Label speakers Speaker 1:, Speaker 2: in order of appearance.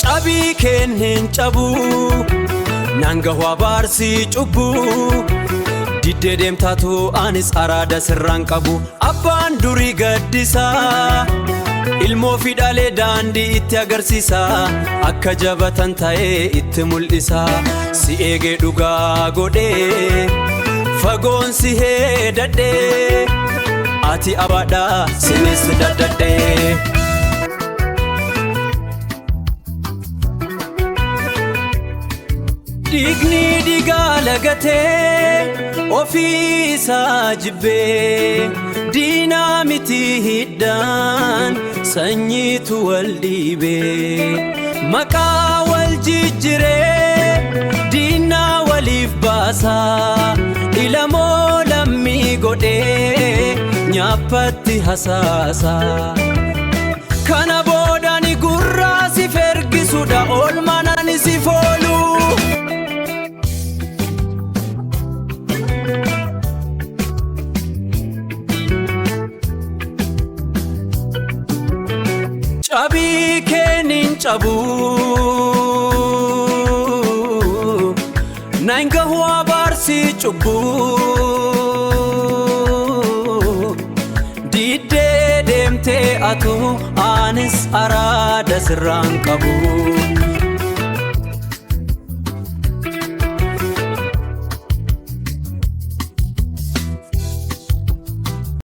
Speaker 1: Cabii kennen cabu nanga wabarsi cubu didde demtatu anis arada sirran qabu abbaan duri gaddisa ilmo fidale dandi itti agarsisa akka jabatan ta'e itti mul'isa si eege dhuga godhe fagoon si hedadhe ati abada sinis dadadhe digni digalagate ofisa jibbe dinamiti hiddan sanyitu waldibe maka waljijire dina walif basa ilamo lammi gode nyapatti hasasa kana bodani gurra si fergisuda olmanani si folu cabii kenin cabu nanga wabarsi cubu didde demte atu anis arada sirran qabu